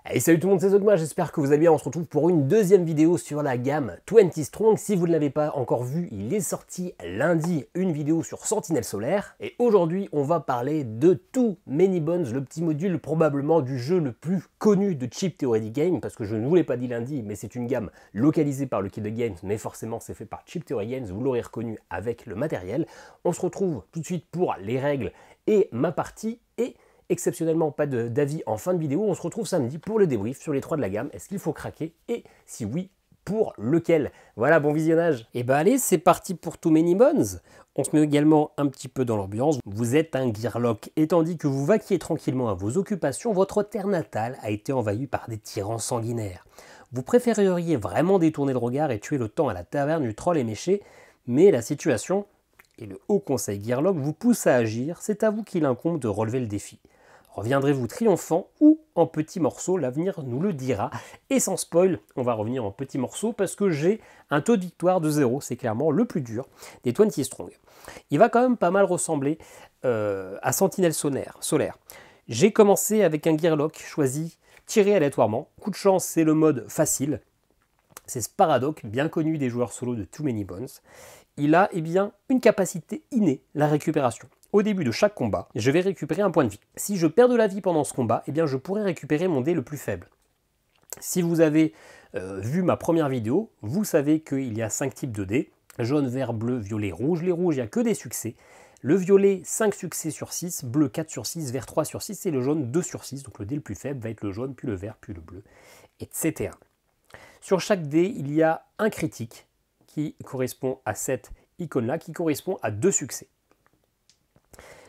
Hey, salut tout le monde, c'est Zogma, j'espère que vous allez bien. On se retrouve pour une deuxième vidéo sur la gamme 20 Strong. Si vous ne l'avez pas encore vu, il est sorti lundi une vidéo sur Sentinelle Solaire. Et aujourd'hui, on va parler de Too Many Bones, le petit module probablement du jeu le plus connu de Chip Theory Games, parce que je ne vous l'ai pas dit lundi, mais c'est une gamme localisée par le Kid Games, mais forcément c'est fait par Chip Theory Games, vous l'aurez reconnu avec le matériel. On se retrouve tout de suite pour les règles et ma partie, et exceptionnellement pas d'avis en fin de vidéo. On se retrouve samedi pour le débrief sur les 3 de la gamme. Est-ce qu'il faut craquer? Et si oui, pour lequel? Voilà, bon visionnage. Et bah allez, c'est parti pour Too Many Bones. On se met également un petit peu dans l'ambiance. Vous êtes un Gearlock, et tandis que vous vaquiez tranquillement à vos occupations, votre terre natale a été envahie par des tyrans sanguinaires. Vous préféreriez vraiment détourner le regard et tuer le temps à la taverne du troll éméché, mais la situation et le Haut Conseil Gearlock vous pousse à agir. C'est à vous qu'il incombe de relever le défi. Reviendrez-vous triomphant ou en petits morceaux? L'avenir nous le dira. Et sans spoil, on va revenir en petits morceaux parce que j'ai un taux de victoire de 0. C'est clairement le plus dur des 20 Strong. Il va quand même pas mal ressembler à Sentinelle Solaire. J'ai commencé avec un Gearlock choisi, tiré aléatoirement. Coup de chance, c'est le mode facile. C'est Sparadoc, bien connu des joueurs solo de Too Many Bones. Il a une capacité innée, la récupération. Au début de chaque combat, je vais récupérer un point de vie. Si je perds de la vie pendant ce combat, je pourrai récupérer mon dé le plus faible. Si vous avez vu ma première vidéo, vous savez qu'il y a 5 types de dés. Jaune, vert, bleu, violet, rouge. Les rouges, il n'y a que des succès. Le violet, 5 succès sur 6. Bleu, 4 sur 6. Vert, 3 sur 6. Et le jaune, 2 sur 6. Donc le dé le plus faible va être le jaune, puis le vert, puis le bleu, etc. Sur chaque dé, il y a un critique qui correspond à cette icône-là, qui correspond à 2 succès.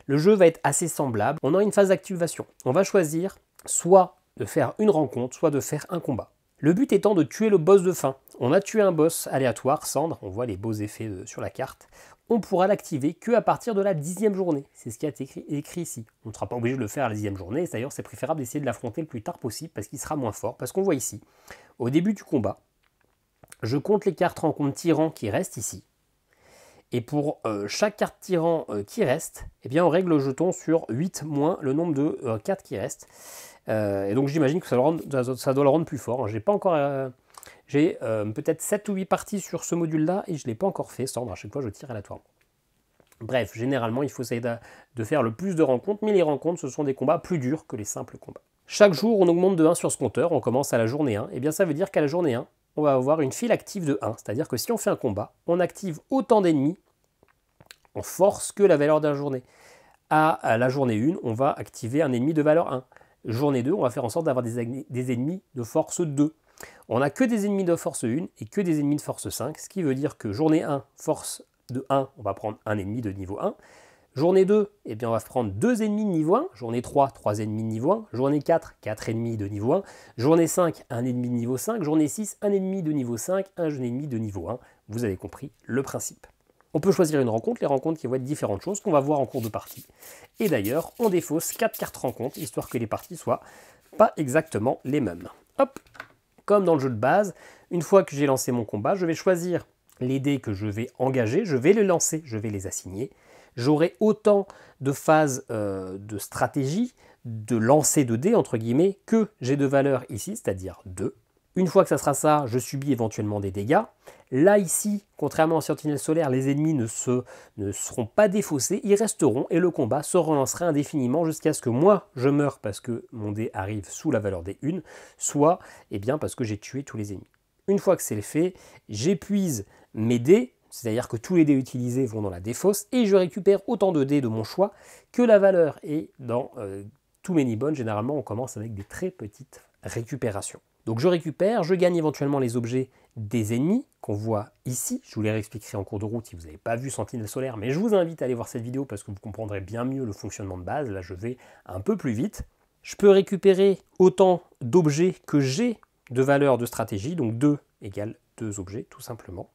Le jeu va être assez semblable. On a une phase d'activation. On va choisir soit de faire une rencontre, soit de faire un combat. Le but étant de tuer le boss de fin. On a tué un boss aléatoire, Cendre, on voit les beaux effets sur la carte. On pourra l'activer qu'à partir de la 10e journée. C'est ce qui a été écrit ici. On ne sera pas obligé de le faire à la 10e journée. D'ailleurs, c'est préférable d'essayer de l'affronter le plus tard possible parce qu'il sera moins fort. Parce qu'on voit ici, au début du combat, je compte les cartes rencontres tyran qui restent ici. Et pour chaque carte tyran qui reste, on règle le jeton sur 8 moins le nombre de 4 qui restent. Et donc j'imagine que ça doit le rendre plus fort. J'ai pas encore... j'ai peut-être 7 ou 8 parties sur ce module-là et je ne l'ai pas encore fait. Cendre, à chaque fois je tire aléatoirement. Bref, généralement il faut essayer de faire le plus de rencontres, mais les rencontres ce sont des combats plus durs que les simples combats. Chaque jour on augmente de 1 sur ce compteur, on commence à la journée 1. Et ça veut dire qu'à la journée 1, on va avoir une file active de 1, c'est-à-dire que si on fait un combat, on active autant d'ennemis en force que la valeur de la journée. À la journée 1, on va activer un ennemi de valeur 1. Journée 2, on va faire en sorte d'avoir des ennemis de force 2. On n'a que des ennemis de force 1 et que des ennemis de force 5, ce qui veut dire que journée 1, force de 1, on va prendre un ennemi de niveau 1. Journée 2, on va prendre 2 ennemis de niveau 1. Journée 3, 3 ennemis de niveau 1. Journée 4, 4 ennemis de niveau 1. Journée 5, un ennemi de niveau 5. Journée 6, un ennemi de niveau 5. Un ennemi de niveau 1. Vous avez compris le principe. On peut choisir une rencontre, les rencontres qui vont être différentes choses qu'on va voir en cours de partie. Et d'ailleurs, on défausse 4 cartes rencontres, histoire que les parties soient pas exactement les mêmes. Hop, comme dans le jeu de base, une fois que j'ai lancé mon combat, je vais choisir les dés que je vais engager, je vais les lancer, je vais les assigner. J'aurai autant de phases de stratégie, de lancer de dés, entre guillemets, que j'ai de valeur ici, c'est-à-dire 2. Une fois que ça sera ça, je subis éventuellement des dégâts. Là, ici, contrairement à Sentinelle Solaire, les ennemis ne seront pas défaussés, ils resteront et le combat se relancera indéfiniment jusqu'à ce que moi, je meure parce que mon dé arrive sous la valeur des 1, soit parce que j'ai tué tous les ennemis. Une fois que c'est fait, j'épuise mes dés, c'est-à-dire que tous les dés utilisés vont dans la défausse, et je récupère autant de dés de mon choix que la valeur. Et dans Too Many Bones, généralement, on commence avec des très petites récupérations. Donc je récupère, je gagne éventuellement les objets des ennemis qu'on voit ici. Je vous les réexpliquerai en cours de route si vous n'avez pas vu Sentinelle Solaire, mais je vous invite à aller voir cette vidéo parce que vous comprendrez bien mieux le fonctionnement de base. Là, je vais un peu plus vite. Je peux récupérer autant d'objets que j'ai de valeur de stratégie, donc 2 égale 2 objets, tout simplement.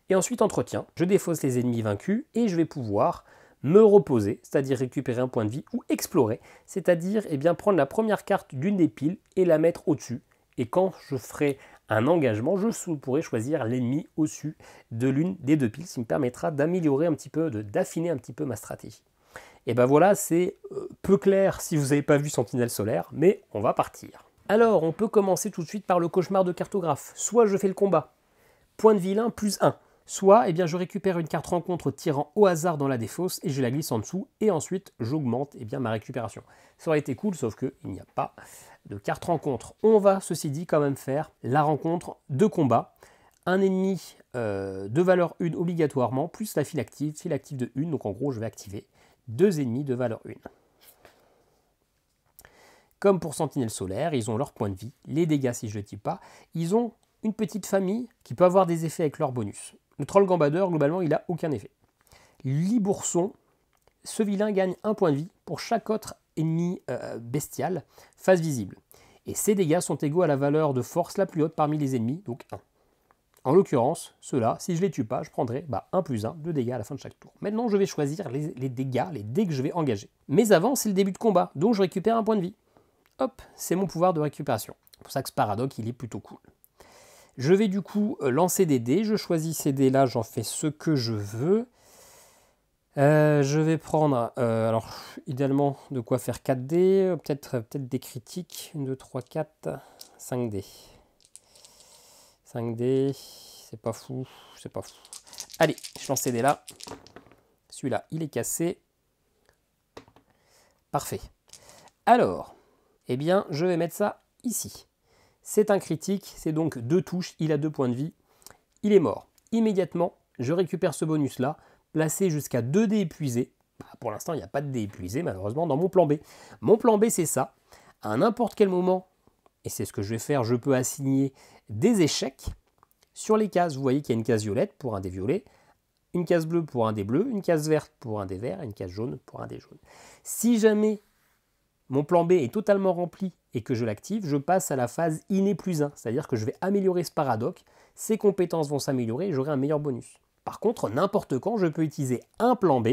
Et ensuite, entretien, je défausse les ennemis vaincus et je vais pouvoir me reposer, c'est-à-dire récupérer un point de vie, ou explorer, c'est-à-dire prendre la première carte d'une des piles et la mettre au-dessus. Et quand je ferai un engagement, je pourrai choisir l'ennemi au-dessus de l'une des 2 piles, ce qui me permettra d'améliorer un petit peu, d'affiner un petit peu ma stratégie. Et voilà, c'est peu clair si vous n'avez pas vu Sentinelle Solaire, mais on va partir. Alors, on peut commencer tout de suite par le cauchemar de cartographe. Soit je fais le combat, point de vilain plus 1. Soit eh bien, je récupère une carte rencontre tirant au hasard dans la défausse et je la glisse en dessous. Et ensuite, j'augmente eh bien, ma récupération. Ça aurait été cool, sauf qu'il n'y a pas de carte rencontre. On va, ceci dit, quand même faire la rencontre de combat. Un ennemi de valeur 1 obligatoirement, plus la file active de 1. Donc en gros, je vais activer 2 ennemis de valeur 1. Comme pour Sentinelle Solaire, ils ont leur point de vie, les dégâts si je ne le type pas. Ils ont une petite famille qui peut avoir des effets avec leur bonus. Le Troll Gambadeur, globalement, il n'a aucun effet. Libourson, ce vilain gagne 1 point de vie pour chaque autre ennemi bestial face visible. Et ses dégâts sont égaux à la valeur de force la plus haute parmi les ennemis, donc 1. En l'occurrence, ceux-là, si je ne les tue pas, je prendrai 1 plus 1 de dégâts à la fin de chaque tour. Maintenant, je vais choisir les dégâts, les dés que je vais engager. Mais avant, c'est le début de combat, donc je récupère 1 point de vie. Hop, c'est mon pouvoir de récupération. C'est pour ça que Sparadoc, il est plutôt cool. Je vais du coup lancer des dés. Je choisis ces dés-là, j'en fais ce que je veux. Je vais prendre, alors idéalement, de quoi faire 4 dés. Peut-être des critiques. 1, 2, 3, 4, 5 dés. 5 dés, c'est pas fou, c'est pas fou. Allez, je lance ces dés-là. Celui-là, il est cassé. Parfait. Alors, eh bien, je vais mettre ça ici. C'est un critique, c'est donc 2 touches, il a 2 points de vie. Il est mort. Immédiatement, je récupère ce bonus-là, placé jusqu'à 2 dés épuisés. Pour l'instant, il n'y a pas de dés épuisés, malheureusement, dans mon plan B. Mon plan B, c'est ça. À n'importe quel moment, et c'est ce que je vais faire, je peux assigner des échecs sur les cases. Vous voyez qu'il y a une case violette pour un dé violet, une case bleue pour un dé bleu, une case verte pour un dé vert et une case jaune pour un dé jaune. Si jamais mon plan B est totalement rempli et que je l'active, je passe à la phase inné plus 1, c'est-à-dire que je vais améliorer Sparadoc, ses compétences vont s'améliorer et j'aurai un meilleur bonus. Par contre, n'importe quand, je peux utiliser un plan B,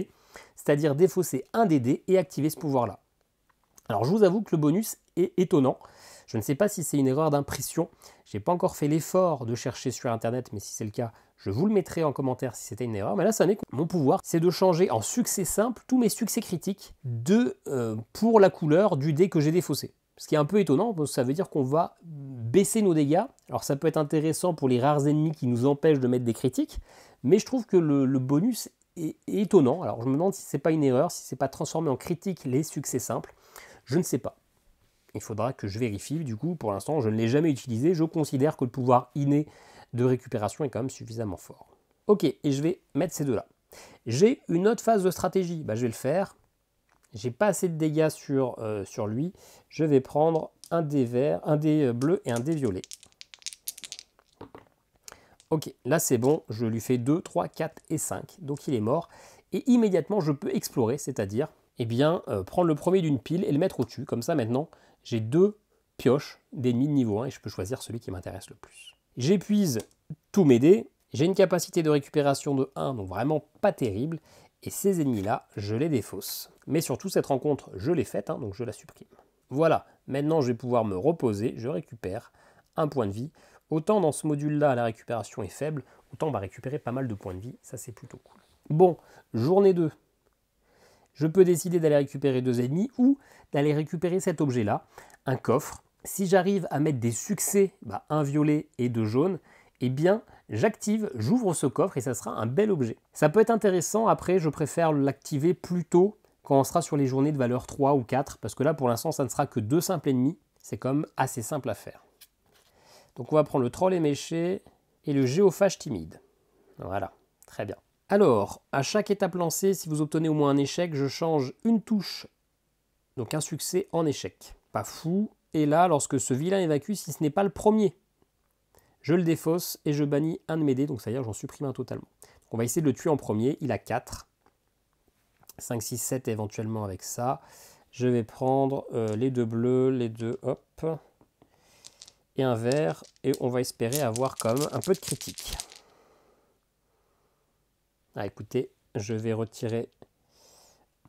c'est-à-dire défausser un des dés et activer ce pouvoir-là. Alors je vous avoue que le bonus est étonnant. Je ne sais pas si c'est une erreur d'impression. Je n'ai pas encore fait l'effort de chercher sur Internet, mais si c'est le cas, je vous le mettrai en commentaire si c'était une erreur. Mais là, ça n'est que mon pouvoir, c'est de changer en succès simple tous mes succès critiques pour la couleur du dé que j'ai défaussé. Ce qui est un peu étonnant, parce que ça veut dire qu'on va baisser nos dégâts. Alors ça peut être intéressant pour les rares ennemis qui nous empêchent de mettre des critiques, mais je trouve que le bonus est étonnant. Alors je me demande si c'est pas une erreur, si c'est pas transformé en critique les succès simples. Je ne sais pas. Il faudra que je vérifie. Du coup, pour l'instant, je ne l'ai jamais utilisé. Je considère que le pouvoir inné de récupération est quand même suffisamment fort. Ok, et je vais mettre ces deux-là. J'ai une autre phase de stratégie. Je vais le faire. J'ai pas assez de dégâts sur lui. Je vais prendre un dé vert, un dé bleu et un dé violet. Ok, là c'est bon. Je lui fais 2, 3, 4 et 5. Donc il est mort. Et immédiatement, je peux explorer, c'est-à-dire prendre le premier d'une pile et le mettre au-dessus. Comme ça, maintenant, j'ai 2 pioches d'ennemis de niveau 1 et je peux choisir celui qui m'intéresse le plus. J'épuise tous mes dés. J'ai une capacité de récupération de 1, donc vraiment pas terrible. Et ces ennemis-là, je les défausse. Mais surtout, cette rencontre, je l'ai faite, donc je la supprime. Voilà, maintenant je vais pouvoir me reposer. Je récupère un point de vie. Autant dans ce module-là, la récupération est faible, autant on va récupérer pas mal de points de vie. Ça, c'est plutôt cool. Bon, journée 2. Je peux décider d'aller récupérer 2 ennemis ou d'aller récupérer cet objet-là, un coffre. Si j'arrive à mettre des succès, un violet et 2 jaunes, eh bien j'active, j'ouvre ce coffre et ça sera un bel objet. Ça peut être intéressant, après je préfère l'activer plus tôt quand on sera sur les journées de valeur 3 ou 4, parce que là pour l'instant ça ne sera que 2 simples ennemis, c'est quand même assez simple à faire. Donc on va prendre le troll éméché et le géophage timide. Voilà, très bien. Alors, à chaque étape lancée, si vous obtenez au moins un échec, je change une touche, donc un succès en échec. Pas fou. Et là, lorsque ce vilain évacue, si ce n'est pas le premier, je le défausse et je bannis un de mes dés, donc c'est-à-dire j'en supprime un totalement. Donc on va essayer de le tuer en premier, il a 4. 5, 6, 7 éventuellement avec ça. Je vais prendre les 2 bleus, les 2, hop, et un vert, et on va espérer avoir quand même un peu de critique. Ah, écoutez, je vais retirer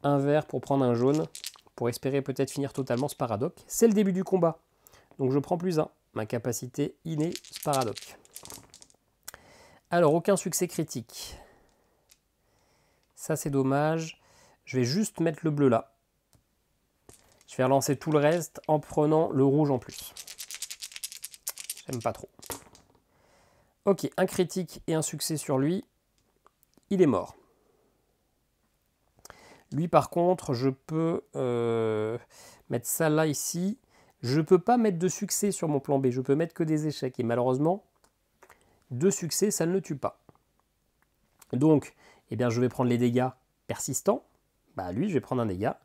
un vert pour prendre un jaune, pour espérer peut-être finir totalement Sparadoc. C'est le début du combat, donc je prends plus 1. Ma capacité innée Sparadoc. Alors, aucun succès critique. Ça, c'est dommage. Je vais juste mettre le bleu là. Je vais relancer tout le reste en prenant le rouge en plus. J'aime pas trop. Ok, un critique et un succès sur lui. Il est mort. Lui, par contre, je peux mettre ça là, ici. Je ne peux pas mettre de succès sur mon plan B. Je peux mettre que des échecs. Et malheureusement, 2 succès, ça ne le tue pas. Donc, eh bien, je vais prendre les dégâts persistants. Bah, lui, je vais prendre un dégât.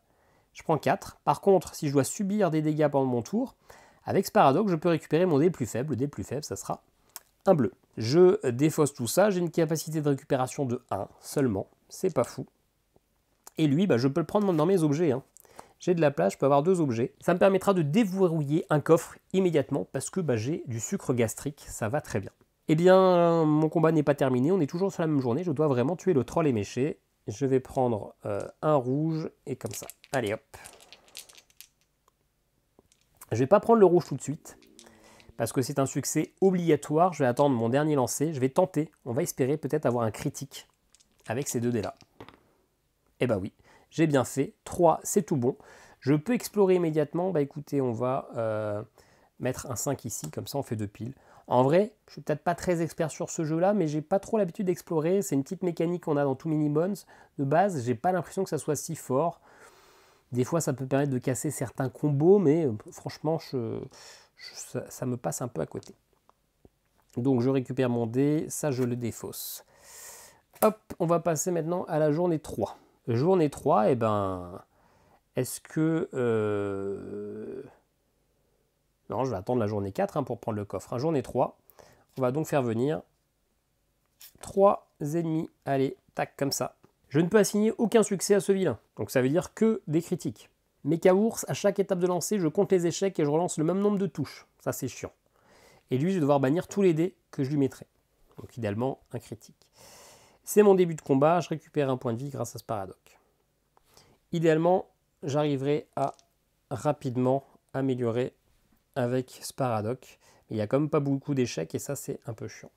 Je prends 4. Par contre, si je dois subir des dégâts pendant mon tour, avec ce paradoxe, je peux récupérer mon dé le plus faible. Le dé le plus faible, ça sera un bleu. Je défausse tout ça. J'ai une capacité de récupération de 1 seulement. C'est pas fou. Et lui, bah, je peux le prendre dans mes objets. Hein. J'ai de la place, je peux avoir 2 objets. Ça me permettra de déverrouiller un coffre immédiatement parce que bah, j'ai du sucre gastrique. Ça va très bien. Eh bien, mon combat n'est pas terminé. On est toujours sur la même journée. Je dois vraiment tuer le troll éméché. Je vais prendre un rouge et comme ça. Allez, hop. Je ne vais pas prendre le rouge tout de suite parce que c'est un succès obligatoire. Je vais attendre mon dernier lancer. Je vais tenter. On va espérer peut-être avoir un critique avec ces 2 dés-là. Eh bah oui, j'ai bien fait. 3, c'est tout bon. Je peux explorer immédiatement. Bah écoutez, on va mettre un 5 ici. Comme ça, on fait 2 piles. En vrai, je suis peut-être pas très expert sur ce jeu-là, mais j'ai pas trop l'habitude d'explorer. C'est une petite mécanique qu'on a dans Too Many Bones. De base, j'ai pas l'impression que ça soit si fort. Des fois, ça peut permettre de casser certains combos, mais franchement, ça me passe un peu à côté. Donc, je récupère mon dé. Ça, je le défausse. Hop, on va passer maintenant à la journée 3. Journée 3, eh ben, est-ce que... Non, je vais attendre la journée 4 hein, pour prendre le coffre. Hein. Journée 3, on va donc faire venir 3 ennemis. Allez, tac, comme ça. Je ne peux assigner aucun succès à ce vilain. Donc ça veut dire que des critiques. Mecha-ours, à chaque étape de lancer, je compte les échecs et je relance le même nombre de touches. Ça, c'est chiant. Et lui, je vais devoir bannir tous les dés que je lui mettrai. Donc idéalement, un critique. C'est mon début de combat, je récupère un point de vie grâce à ce paradoxe. Idéalement, j'arriverai à rapidement améliorer avec ce paradoxe. Il n'y a quand même pas beaucoup d'échecs et ça, c'est un peu chiant.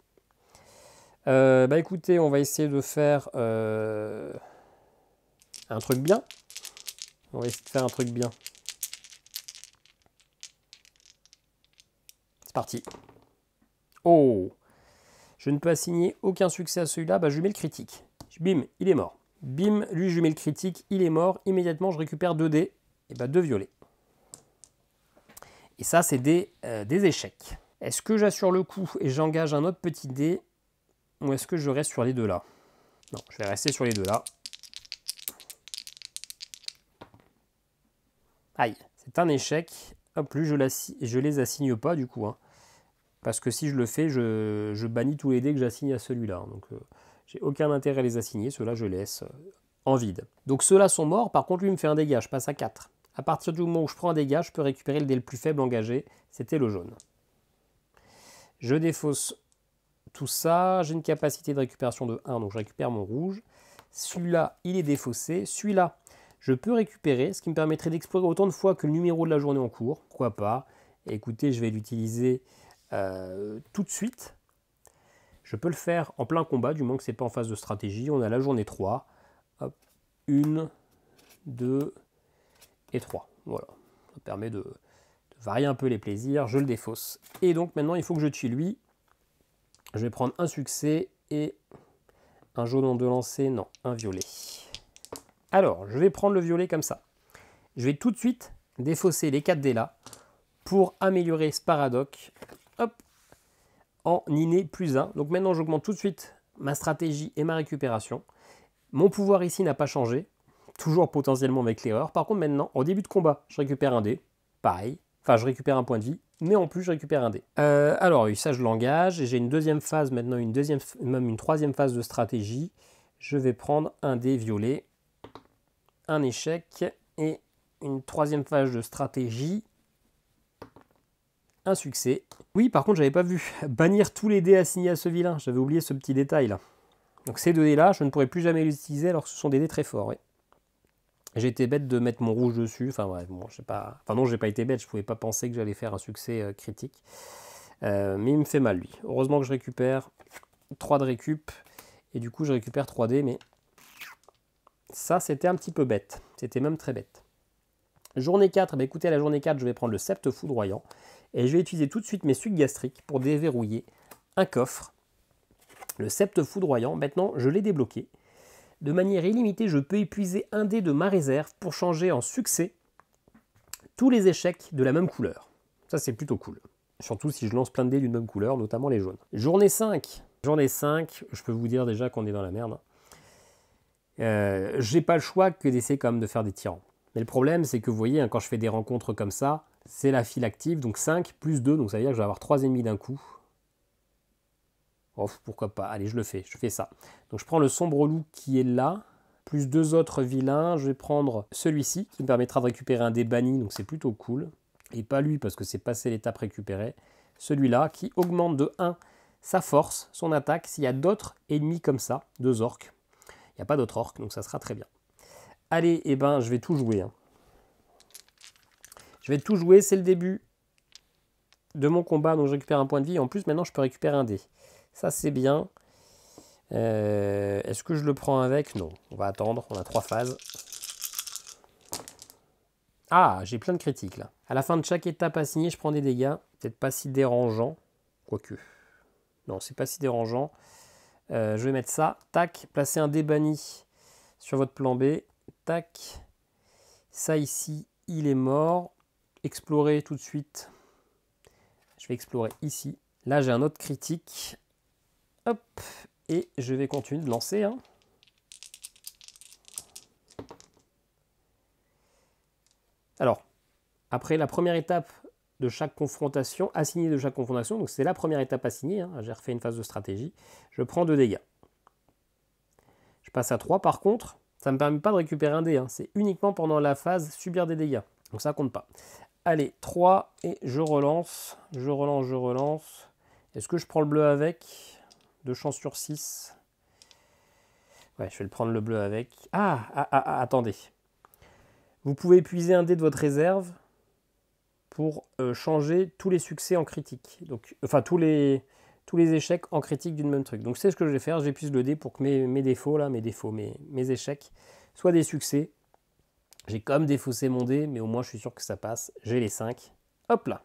Bah écoutez, on va essayer de faire un truc bien. On va essayer de faire un truc bien. C'est parti. Oh! Je ne peux assigner aucun succès à celui-là, bah je lui mets le critique. Bim, il est mort. Bim, lui je lui mets le critique, il est mort. Immédiatement, je récupère 2 dés, et bah 2 violets. Et ça, c'est des échecs. Est-ce que j'assure le coup et j'engage un autre petit dé, ou est-ce que je reste sur les 2 là? Non, je vais rester sur les 2 là. Aïe, c'est un échec. Hop, lui, je les assigne pas du coup. Hein. Parce que si je le fais, je bannis tous les dés que j'assigne à celui-là. Donc, j'ai aucun intérêt à les assigner. Ceux-là, je laisse en vide. Donc, ceux-là sont morts. Par contre, lui, il me fait un dégât. Je passe à 4. À partir du moment où je prends un dégât, je peux récupérer le dé le plus faible engagé. C'était le jaune. Je défausse tout ça. J'ai une capacité de récupération de 1. Donc, je récupère mon rouge. Celui-là, il est défaussé. Celui-là, je peux récupérer. Ce qui me permettrait d'explorer autant de fois que le numéro de la journée en cours. Pourquoi pas? Et écoutez, je vais l'utiliser... tout de suite. Je peux le faire en plein combat, du moins que ce n'est pas en phase de stratégie. On a la journée 3. Hop, 1, 2 et 3. Voilà. Ça permet de varier un peu les plaisirs. Je le défausse. Et donc maintenant, il faut que je tue lui. Je vais prendre un succès et un jaune en 2 lancers. Non, un violet. Alors, je vais prendre le violet comme ça. Je vais tout de suite défausser les 4 dés là pour améliorer ce paradoxe. Hop, en inné plus 1. Donc maintenant, j'augmente tout de suite ma stratégie et ma récupération. Mon pouvoir ici n'a pas changé. Toujours potentiellement avec l'erreur. Par contre, maintenant, en début de combat, je récupère un dé. Pareil. Enfin, je récupère un point de vie. Mais en plus, je récupère un dé. Alors, oui, ça, je l'engage. J'ai une deuxième phase, maintenant même une troisième phase de stratégie. Je vais prendre un dé violet. Un échec. Et une troisième phase de stratégie. Un succès. Oui, par contre, j'avais pas vu bannir tous les dés assignés à ce vilain. J'avais oublié ce petit détail là. Donc ces 2 dés là, je ne pourrai plus jamais les utiliser alors que ce sont des dés très forts. Oui. J'ai été bête de mettre mon rouge dessus. Enfin bref, bon, j'ai pas. Enfin non, j'ai pas été bête. Je pouvais pas penser que j'allais faire un succès critique. Mais il me fait mal lui. Heureusement que je récupère 3 de récup et du coup je récupère 3 dés. Mais ça, c'était un petit peu bête. C'était même très bête. Journée 4, bah écoutez, à la journée 4, je vais prendre le Sept foudroyant. Et je vais utiliser tout de suite mes sucs gastriques pour déverrouiller un coffre. Le Sceptre foudroyant, maintenant je l'ai débloqué. De manière illimitée, je peux épuiser un dé de ma réserve pour changer en succès tous les échecs de la même couleur. Ça c'est plutôt cool. Surtout si je lance plein de dés d'une même couleur, notamment les jaunes. Journée 5. Journée 5, je peux vous dire déjà qu'on est dans la merde. J'ai pas le choix que d'essayer quand même de faire des tyrans. Mais le problème c'est que vous voyez, hein, quand je fais des rencontres comme ça, c'est la file active, donc 5 plus 2, donc ça veut dire que je vais avoir 3 ennemis d'un coup. Oh, pourquoi pas, allez je fais ça. Donc je prends le sombre loup qui est là, plus 2 autres vilains, je vais prendre celui-ci qui me permettra de récupérer un dé banni, donc c'est plutôt cool. Et pas lui parce que c'est passé l'étape récupérée. Celui-là qui augmente de 1 sa force, son attaque, s'il y a d'autres ennemis comme ça, 2 orques. Il n'y a pas d'autres orques, donc ça sera très bien. Allez, eh ben, je vais tout jouer. Hein. Je vais tout jouer, c'est le début de mon combat, donc je récupère un point de vie. En plus, maintenant, je peux récupérer un dé. Ça, c'est bien. Est-ce que je le prends avec? Non. On va attendre. On a 3 phases. Ah, j'ai plein de critiques, là. À la fin de chaque étape assignée, je prends des dégâts. Peut-être pas si dérangeant. Quoique. Non, c'est pas si dérangeant. Je vais mettre ça. Tac. Placer un dé banni sur votre plan B. Tac. Ça, ici, il est mort. Explorer tout de suite. Je vais explorer ici. Là, j'ai un autre critique. Hop, et je vais continuer de lancer. Hein. Alors, après la première étape de chaque confrontation, assignée de chaque confrontation, donc c'est la première étape assignée, hein, j'ai refait une phase de stratégie, je prends 2 dégâts. Je passe à 3, par contre, ça ne me permet pas de récupérer un dé, hein, c'est uniquement pendant la phase subir des dégâts, donc ça compte pas. Allez, 3, et je relance. Est-ce que je prends le bleu avec ? 2 chances sur 6. Ouais, je vais le prendre le bleu avec. Attendez. Vous pouvez épuiser un dé de votre réserve pour changer tous les succès en critique. Donc, enfin, tous les échecs en critique d'une même truc. Donc, c'est ce que je vais faire. J'épuise le dé pour que mes défauts, là, mes échecs, soient des succès. J'ai quand même défaussé mon dé, mais au moins, je suis sûr que ça passe. J'ai les 5. Hop là.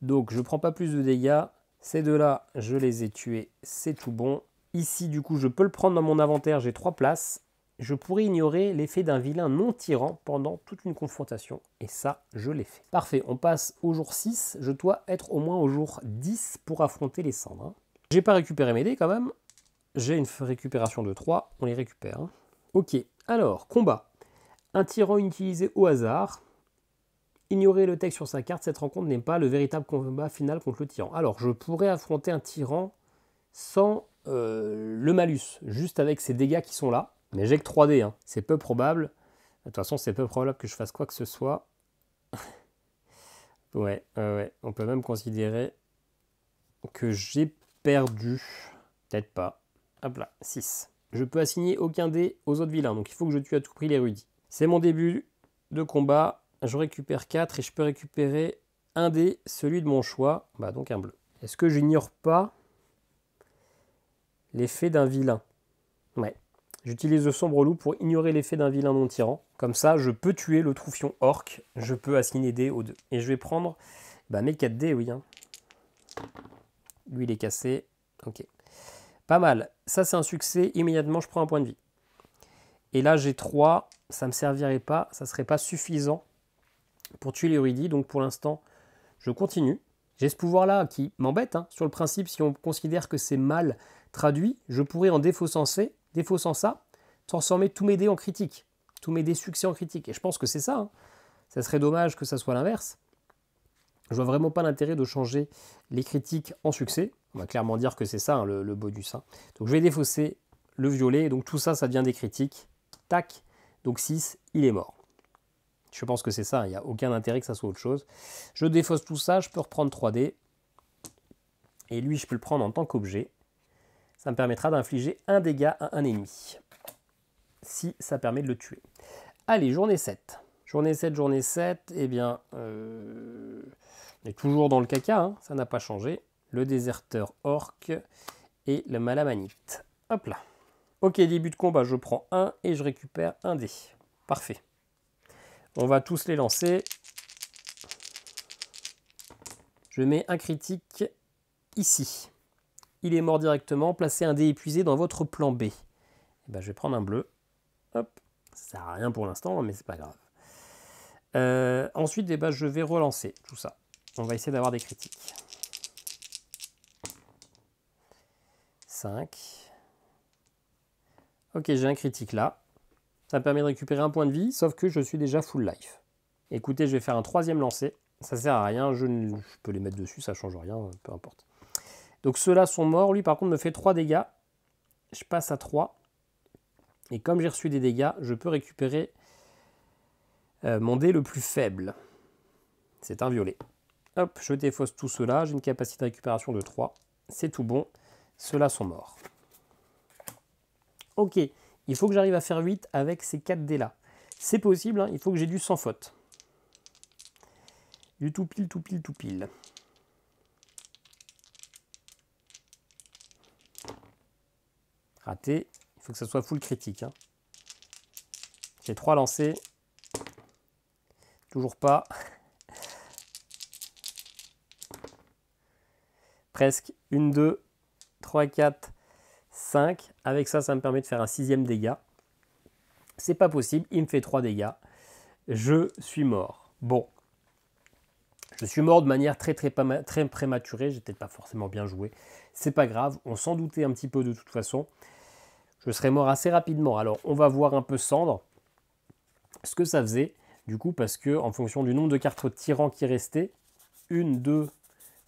Donc, je ne prends pas plus de dégâts. Ces deux-là, je les ai tués, c'est tout bon. Ici, du coup, je peux le prendre dans mon inventaire, j'ai 3 places. Je pourrais ignorer l'effet d'un vilain non tyran pendant toute une confrontation. Et ça, je l'ai fait. Parfait, on passe au jour 6. Je dois être au moins au jour 10 pour affronter les cendres. Hein. J'ai pas récupéré mes dés quand même. J'ai une récupération de 3, on les récupère. Hein. Ok, alors, combat. Un tyran utilisé au hasard. Ignorer le texte sur sa carte, cette rencontre n'est pas le véritable combat final contre le tyran. Alors, je pourrais affronter un tyran sans le malus, juste avec ces dégâts qui sont là. Mais j'ai que 3 dés, hein. C'est peu probable. De toute façon, c'est peu probable que je fasse quoi que ce soit. Ouais, on peut même considérer que j'ai perdu. Peut-être pas. Hop là, 6. Je peux assigner aucun dé aux autres vilains, donc il faut que je tue à tout prix l'érudit. C'est mon début de combat. Je récupère 4 et je peux récupérer un dé, celui de mon choix, bah donc un bleu. Est-ce que j'ignore pas l'effet d'un vilain? Ouais. J'utilise le sombre loup pour ignorer l'effet d'un vilain non tyran. Comme ça, je peux tuer le troufion orc. Je peux assigner dés aux deux. Et je vais prendre mes 4 dés, oui. Hein. Lui, il est cassé. Ok. Pas mal. Ça, c'est un succès. Immédiatement, je prends un point de vie. Et là, j'ai 3. Ça ne me servirait pas. Ça ne serait pas suffisant pour tuer l'érudit. Donc, pour l'instant, je continue. J'ai ce pouvoir-là qui m'embête. Hein. Sur le principe, si on considère que c'est mal traduit, je pourrais, en défaussant ça, transformer tous mes dés en critique. Tous mes dés succès en critique. Et je pense que c'est ça. Hein. Ça serait dommage que ça soit l'inverse. Je vois vraiment pas l'intérêt de changer les critiques en succès. On va clairement dire que c'est ça, hein, le bonus. Hein. Donc je vais défausser le violet. Donc tout ça, ça devient des critiques. Tac. Donc 6, il est mort. Je pense que c'est ça. Il n'y a aucun intérêt que ça soit autre chose. Je défausse tout ça. Je peux reprendre 3 dés. Et lui, je peux le prendre en tant qu'objet. Ça me permettra d'infliger un dégât à un ennemi. Si ça permet de le tuer. Allez, journée 7. Journée 7, eh bien, on est toujours dans le caca, hein, ça n'a pas changé. Le déserteur orc et le malamanite. Hop là. Ok, début de combat, je prends 1 et je récupère un dé. Parfait. On va tous les lancer. Je mets un critique ici. Il est mort directement. Placez un dé épuisé dans votre plan B. Et ben, je vais prendre un bleu. Hop. Ça sert à rien pour l'instant, mais c'est pas grave. Ensuite, eh ben, je vais relancer tout ça. On va essayer d'avoir des critiques. 5. Ok, j'ai un critique là. Ça me permet de récupérer un point de vie, sauf que je suis déjà full life. Écoutez, je vais faire un troisième lancer. Ça sert à rien, je peux les mettre dessus, ça change rien, peu importe. Donc ceux-là sont morts. Lui, par contre, me fait 3 dégâts. Je passe à 3. Et comme j'ai reçu des dégâts, je peux récupérer mon dé le plus faible. C'est un violet. Hop, je défausse tout cela. J'ai une capacité de récupération de 3. C'est tout bon. Ceux-là sont morts. Ok, il faut que j'arrive à faire 8 avec ces 4 dés-là. C'est possible, hein, il faut que j'ai du sans faute. Du tout pile, tout pile, tout pile. Raté. Il faut que ça soit full critique. Hein. J'ai 3 lancés. Toujours pas. Presque. 1, 2, 3, 4, 5. Avec ça, ça me permet de faire un 6e dégât. C'est pas possible. Il me fait 3 dégâts. Je suis mort. Bon. Je suis mort de manière très prématurée. J'ai peut-être pas forcément bien joué. C'est pas grave. On s'en doutait un petit peu de toute façon. Je serais mort assez rapidement. Alors, on va voir un peu Cendre ce que ça faisait. Du coup, parce que en fonction du nombre de cartes tyrans qui restaient, 1, 2,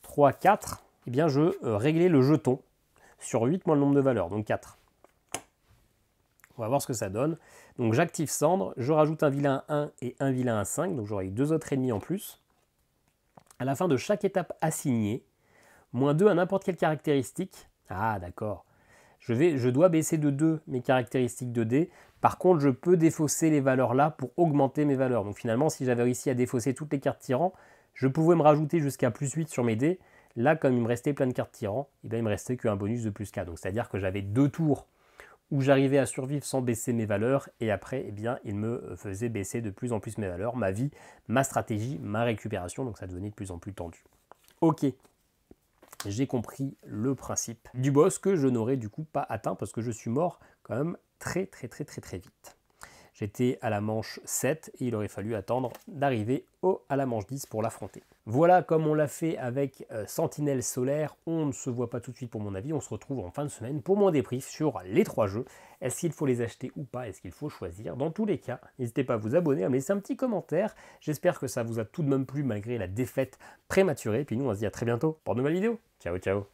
3, 4, eh bien, je réglais le jeton sur 8 moins le nombre de valeurs, donc 4. On va voir ce que ça donne. Donc, j'active Cendre, je rajoute un vilain 1 et un vilain 5, donc j'aurai 2 autres ennemis en plus. À la fin de chaque étape assignée, moins 2 à n'importe quelle caractéristique. Ah, d'accord. Je dois baisser de 2 mes caractéristiques de dés. Par contre, je peux défausser les valeurs là pour augmenter mes valeurs. Donc finalement, si j'avais réussi à défausser toutes les cartes tyrans, je pouvais me rajouter jusqu'à plus 8 sur mes dés. Là, comme il me restait plein de cartes tyrans, eh bien, il me restait qu'un bonus de plus 4. Donc c'est-à-dire que j'avais 2 tours où j'arrivais à survivre sans baisser mes valeurs. Et après, eh bien, il me faisait baisser de plus en plus mes valeurs, ma vie, ma stratégie, ma récupération. Donc ça devenait de plus en plus tendu. Ok. J'ai compris le principe du boss que je n'aurais du coup pas atteint parce que je suis mort quand même très vite. J'étais à la manche 7 et il aurait fallu attendre d'arriver à la manche 10 pour l'affronter. Voilà comme on l'a fait avec Sentinelle Solaire. On ne se voit pas tout de suite pour mon avis. On se retrouve en fin de semaine pour mon débrief sur les 3 jeux. Est-ce qu'il faut les acheter ou pas? Est-ce qu'il faut choisir? Dans tous les cas, n'hésitez pas à vous abonner, à me laisser un petit commentaire. J'espère que ça vous a tout de même plu malgré la défaite prématurée. Puis nous, on se dit à très bientôt pour de nouvelles vidéos. Ciao, ciao.